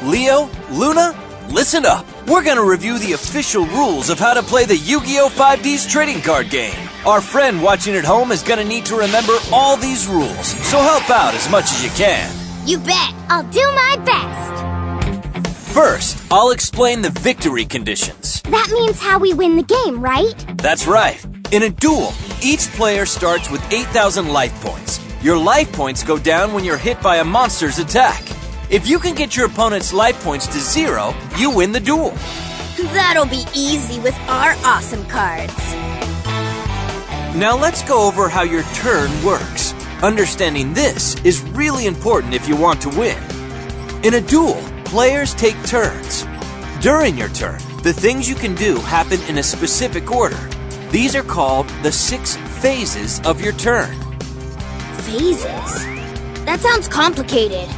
Leo, Luna, listen up. We're gonna review the official rules of how to play the Yu-Gi-Oh! 5D's trading card game. Our friend watching at home is gonna need to remember all these rules, so help out as much as you can. You bet. I'll do my best. First, I'll explain the victory conditions. That means how we win the game, right? That's right. In a duel, each player starts with 8,000 life points. Your life points go down when you're hit by a monster's attack. If you can get your opponent's life points to 0, you win the duel. That'll be easy with our awesome cards. Now let's go over how your turn works. Understanding this is really important if you want to win. In a duel, players take turns. During your turn, the things you can do happen in a specific order. These are called the 6 phases of your turn. Phases? That sounds complicated.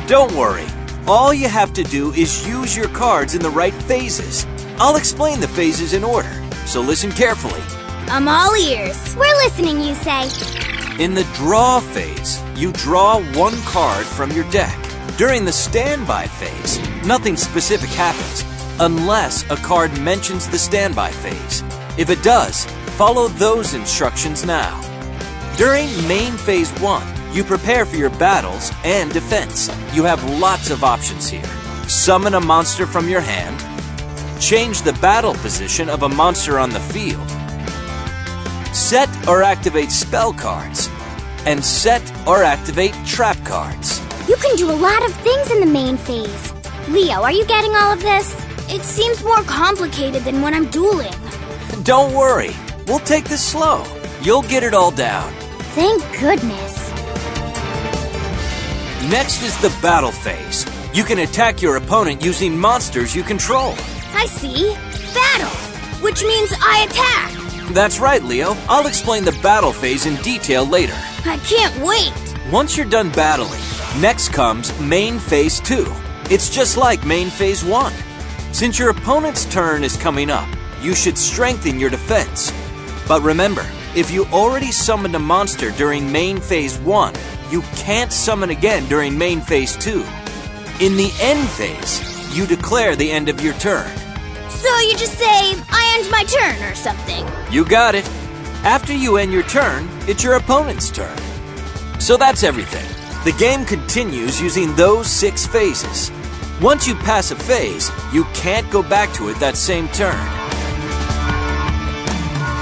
Don't worry. All you have to do is use your cards in the right phases. I'll explain the phases in order, so listen carefully. I'm all ears. We're listening, Yusei. In the draw phase, you draw 1 card from your deck. During the standby phase, nothing specific happens, unless a card mentions the standby phase. If it does, follow those instructions now. During main phase 1, you prepare for your battles and defense. You have lots of options here. Summon a monster from your hand, change the battle position of a monster on the field, set or activate spell cards, and set or activate trap cards. You can do a lot of things in the main phase. Leo, are you getting all of this? It seems more complicated than when I'm dueling. Don't worry, we'll take this slow. You'll get it all down. Thank goodness. Next is the battle phase. You can attack your opponent using monsters you control. I see. Battle, which means I attack. That's right, Leo. I'll explain the battle phase in detail later. I can't wait. Once you're done battling, next comes main phase 2. It's just like main phase 1. Since your opponent's turn is coming up, you should strengthen your defense. But remember, if you already summoned a monster during main phase 1, you can't summon again during main phase 2. In the end phase, you declare the end of your turn. So you just say, I end my turn or something. You got it. After you end your turn, it's your opponent's turn. So that's everything. The game continues using those 6 phases. Once you pass a phase, you can't go back to it that same turn.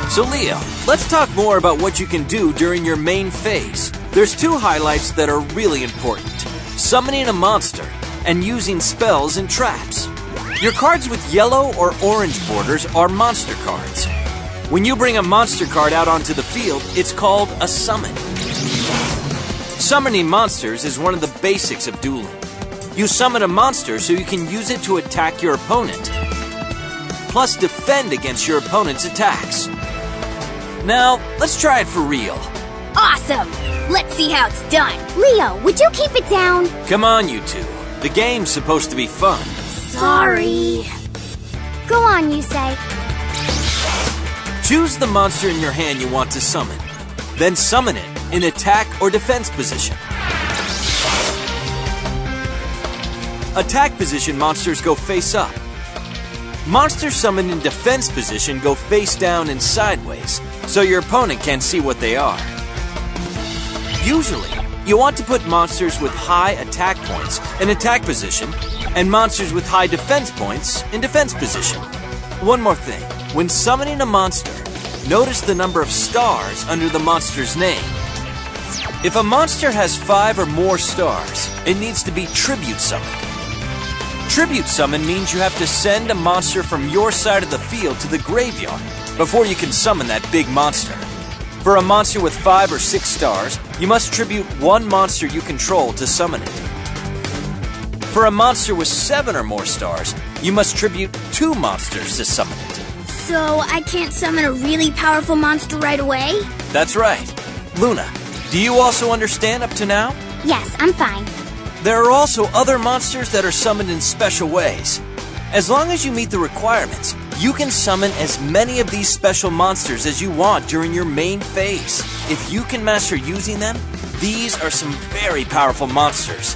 So Leo, let's talk more about what you can do during your main phase. There's 2 highlights that are really important: summoning a monster and using spells and traps. Your cards with yellow or orange borders are monster cards. When you bring a monster card out onto the field, it's called a summon. Summoning monsters is one of the basics of dueling. You summon a monster so you can use it to attack your opponent, plus defend against your opponent's attacks. Now, let's try it for real. Awesome! Let's see how it's done. Leo, would you keep it down? Come on, you two. The game's supposed to be fun. Sorry. Go on, Yusei. Choose the monster in your hand you want to summon. Then summon it in attack or defense position. Attack position monsters go face up. Monsters summoned in defense position go face down and sideways, so your opponent can't see what they are. Usually, you want to put monsters with high attack points in attack position and monsters with high defense points in defense position. One more thing, when summoning a monster, notice the number of stars under the monster's name. If a monster has 5 or more stars, it needs to be tribute summoned. Tribute summon means you have to send a monster from your side of the field to the graveyard before you can summon that big monster. For a monster with 5 or 6 stars, you must tribute 1 monster you control to summon it. For a monster with 7 or more stars, you must tribute 2 monsters to summon it. So I can't summon a really powerful monster right away? That's right. Luna, do you also understand up to now? Yes, I'm fine. There are also other monsters that are summoned in special ways. As long as you meet the requirements, you can summon as many of these special monsters as you want during your main phase. If you can master using them, these are some very powerful monsters.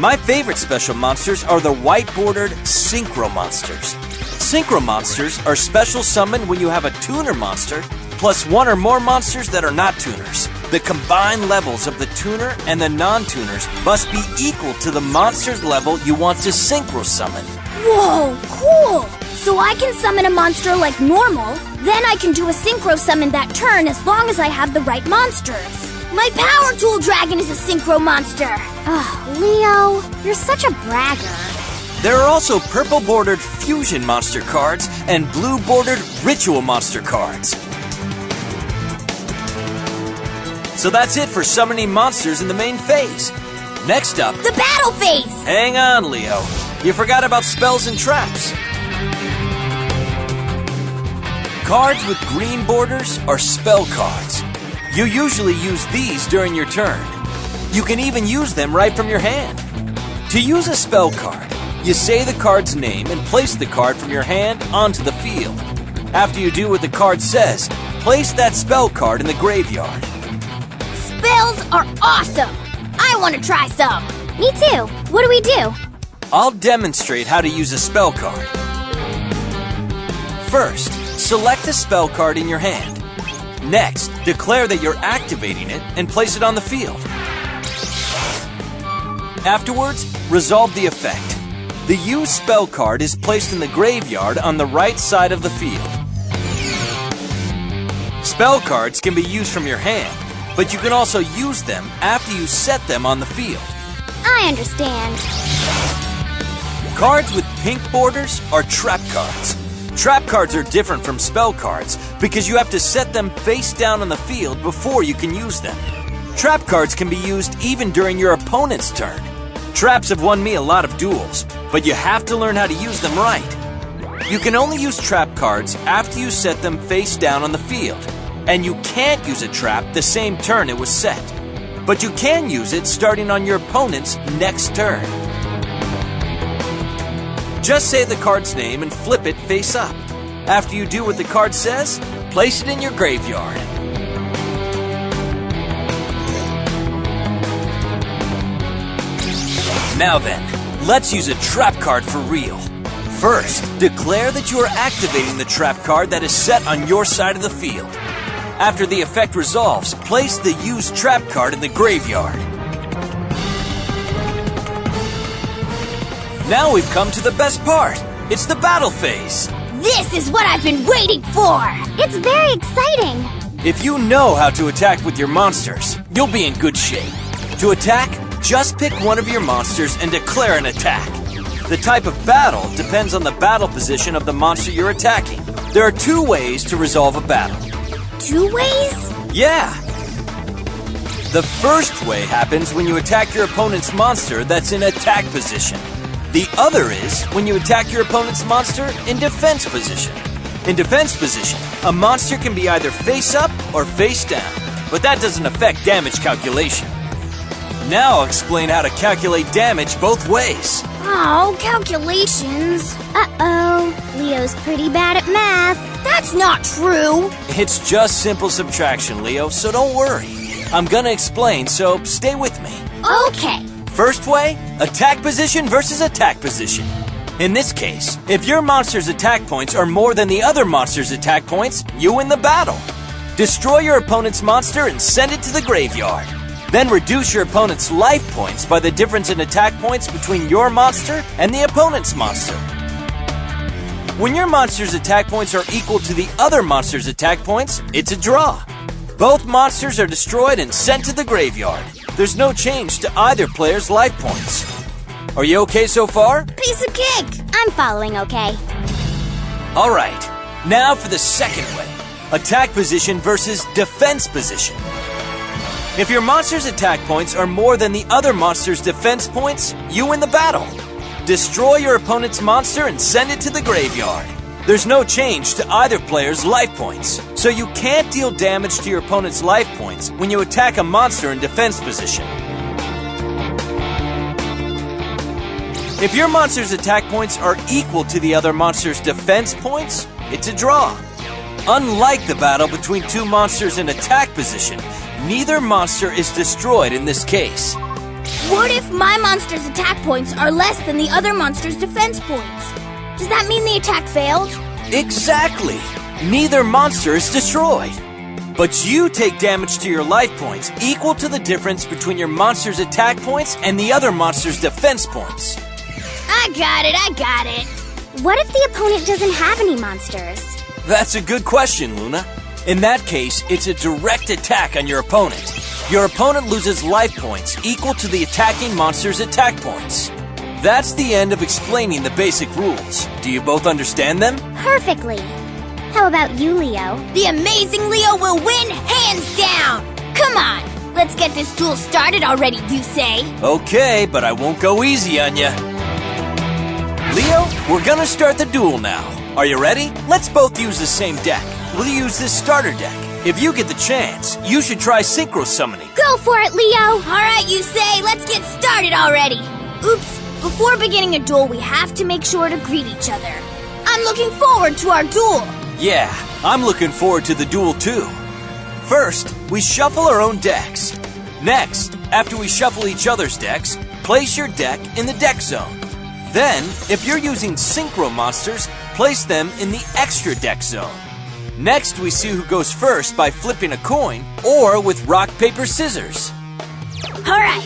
My favorite special monsters are the white-bordered Synchro Monsters. Synchro Monsters are special summoned when you have a tuner monster, plus one or more monsters that are not tuners. The combined levels of the tuner and the non-tuners must be equal to the monster's level you want to synchro summon. Whoa, cool! So I can summon a monster like normal, then I can do a synchro summon that turn as long as I have the right monsters. My Power Tool Dragon is a synchro monster! Ugh, Leo, you're such a bragger. There are also purple-bordered Fusion Monster cards and blue-bordered Ritual Monster cards. So that's it for summoning monsters in the main phase. Next up, The battle phase! hang on, Leo. You forgot about spells and traps. Cards with green borders are spell cards. You usually use these during your turn. You can even use them right from your hand. To use a spell card, you say the card's name and place the card from your hand onto the field. After you do what the card says, place that spell card in the graveyard. Spells are awesome! I want to try some! Me too. What do we do? I'll demonstrate how to use a spell card. First, select a spell card in your hand. Next, declare that you're activating it and place it on the field. Afterwards, resolve the effect. The used spell card is placed in the graveyard on the right side of the field. Spell cards can be used from your hand, but you can also use them after you set them on the field. I understand. Cards with pink borders are trap cards. Trap cards are different from spell cards because you have to set them face down on the field before you can use them. Trap cards can be used even during your opponent's turn. Traps have won me a lot of duels, but you have to learn how to use them right. You can only use trap cards after you set them face down on the field, and you can't use a trap the same turn it was set. But you can use it starting on your opponent's next turn. Just say the card's name and flip it face up. After you do what the card says, place it in your graveyard. Now then, let's use a trap card for real. First, declare that you are activating the trap card that is set on your side of the field. After the effect resolves, place the used trap card in the graveyard. Now we've come to the best part. It's the battle phase. This is what I've been waiting for! It's very exciting! If you know how to attack with your monsters, you'll be in good shape. To attack, just pick one of your monsters and declare an attack. The type of battle depends on the battle position of the monster you're attacking. There are two ways to resolve a battle. 2 ways? Yeah! The first way happens when you attack your opponent's monster that's in attack position. The other is when you attack your opponent's monster in defense position. In defense position, a monster can be either face up or face down, but that doesn't affect damage calculation. Now I'll explain how to calculate damage both ways. Oh, calculations. Uh-oh, Leo's pretty bad at math. That's not true. It's just simple subtraction, Leo, so don't worry. I'm gonna explain, so stay with me. Okay. First way, attack position versus attack position. In this case, if your monster's attack points are more than the other monster's attack points, you win the battle. Destroy your opponent's monster and send it to the graveyard. Then reduce your opponent's life points by the difference in attack points between your monster and the opponent's monster. When your monster's attack points are equal to the other monster's attack points, it's a draw. Both monsters are destroyed and sent to the graveyard. There's no change to either player's life points. Are you okay so far? Piece of cake. I'm following okay. Alright, now for the second way. Attack position versus defense position. If your monster's attack points are more than the other monster's defense points, you win the battle. Destroy your opponent's monster and send it to the graveyard. There's no change to either player's life points, so you can't deal damage to your opponent's life points when you attack a monster in defense position. If your monster's attack points are equal to the other monster's defense points, it's a draw. Unlike the battle between two monsters in attack position, neither monster is destroyed in this case. What if my monster's attack points are less than the other monster's defense points? Does that mean the attack failed? Exactly. Neither monster is destroyed. But you take damage to your life points equal to the difference between your monster's attack points and the other monster's defense points. I got it. What if the opponent doesn't have any monsters? That's a good question, Luna. In that case, it's a direct attack on your opponent. Your opponent loses life points equal to the attacking monster's attack points. That's the end of explaining the basic rules. Do you both understand them? Perfectly. How about you, Leo? The amazing Leo will win hands down! Come on, let's get this duel started already, Yusei. Okay, but I won't go easy on ya. Leo, we're gonna start the duel now. Are you ready? Let's both use the same deck. We'll use this starter deck. If you get the chance, you should try synchro summoning. Go for it, Leo! Alright, Yusei, let's get started already. Oops, before beginning a duel, we have to make sure to greet each other. I'm looking forward to our duel. Yeah, I'm looking forward to the duel too. First, we shuffle our own decks. Next, after we shuffle each other's decks, place your deck in the deck zone. Then, if you're using synchro monsters, place them in the extra deck zone. Next, we see who goes first by flipping a coin or with rock, paper, scissors. Alright,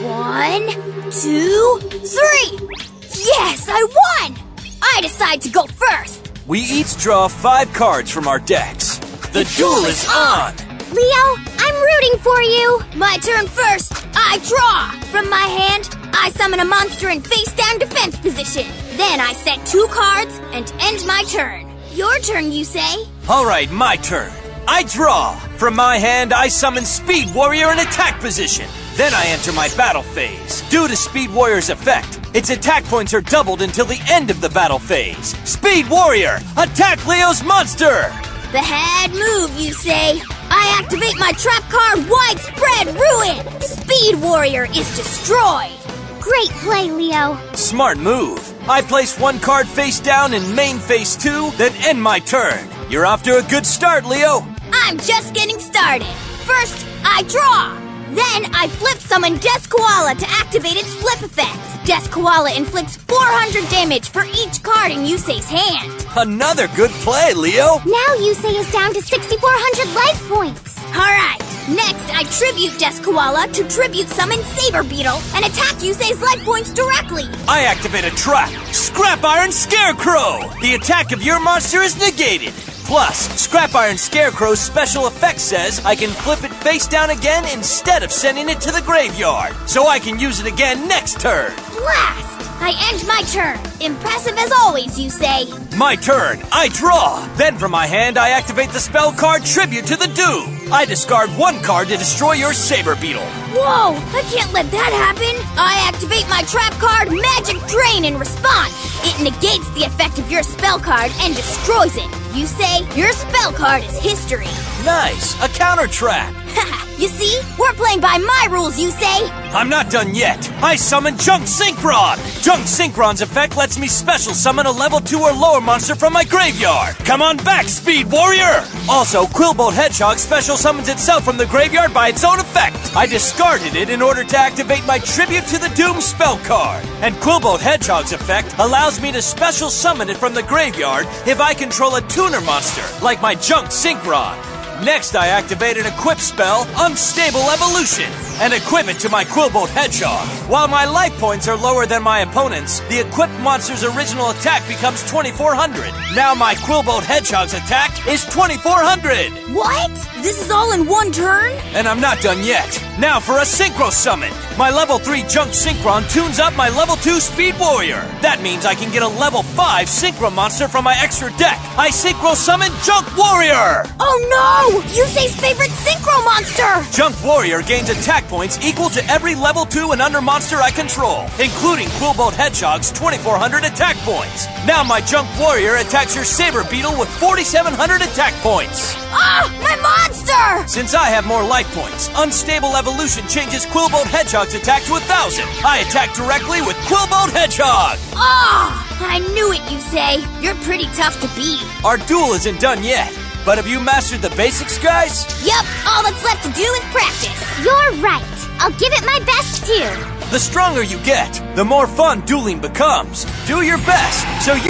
1, 2, 3! Yes, I won! I decide to go first. We each draw 5 cards from our decks. The duel is on! Leo, I'm rooting for you! My turn first. I draw. From my hand, I summon a monster in face-down defense position. Then I set 2 cards and end my turn. Your turn, Yusei. Alright, my turn. I draw. From my hand, I summon Speed Warrior in attack position. Then I enter my battle phase. Due to Speed Warrior's effect, its attack points are doubled until the end of the battle phase. Speed Warrior, attack Leo's monster! Bad move, Yusei. I activate my trap card, Widespread Ruin. Speed Warrior is destroyed. Great play, Leo. Smart move. I place 1 card face down in main phase 2, then end my turn. You're off to a good start, Leo. I'm just getting started. First, I draw. Then I flip summon Death Koala to activate its flip effect. Death Koala inflicts 400 damage for each card in Yusei's hand. Another good play, Leo. Now Yusei is down to 6,400 life points. Alright, next I tribute Death Koala to tribute summon Saber Beetle and attack Yusei's life points directly. I activate a trap. Scrap Iron Scarecrow. The attack of your monster is negated. Plus, Scrap Iron Scarecrow's special effect says I can flip it face down again instead of sending it to the graveyard, so I can use it again next turn. Blast! I end my turn. Impressive as always, Yusei. My turn. I draw. Then from my hand, I activate the spell card Tribute to the Doom. I discard 1 card to destroy your Saber Beetle. Whoa! I can't let that happen. I activate my trap card Magic Drain in response. It negates the effect of your spell card and destroys it. Yusei, your spell card is history. Nice. A counter trap. Haha, you see? We're playing by my rules, Yusei. I'm not done yet. I summon Junk Synchron. Junk Synchron's effect lets me special summon a level 2 or lower monster from my graveyard. Come on back, Speed Warrior! Also, Quillbolt Hedgehog special summons itself from the graveyard by its own effect. I discarded it in order to activate my Tribute to the Doom spell card. And Quillbolt Hedgehog's effect allows me to special summon it from the graveyard if I control a tuner monster, like my Junk Synchron. Next, I activate an equip spell, Unstable Evolution, and equip it to my Quillbolt Hedgehog. While my life points are lower than my opponent's, the equipped monster's original attack becomes 2,400. Now my Quillbolt Hedgehog's attack is 2,400! What? This is all in one turn? And I'm not done yet. Now for a Synchro Summon. My level 3 Junk Synchron tunes up my level 2 Speed Warrior. That means I can get a level 5 Synchro monster from my extra deck. I Synchro Summon Junk Warrior! Oh no! Yusei's favorite Synchro monster! Junk Warrior gains attack points equal to every level 2 and under monster I control, including Quillbolt Hedgehog's 2,400 attack points. Now my Junk Warrior attacks your Saber Beetle with 4,700 attack points. Ah! My monster! Since I have more life points, Unstable Evolution changes Quillbolt Hedgehog's attack to 1,000. I attack directly with Quillbolt Hedgehog! Ah! I knew it, Yusei. You're pretty tough to beat. Our duel isn't done yet. But have you mastered the basics, guys? Yup, all that's left to do is practice. You're right. I'll give it my best, too. The stronger you get, the more fun dueling becomes. Do your best so you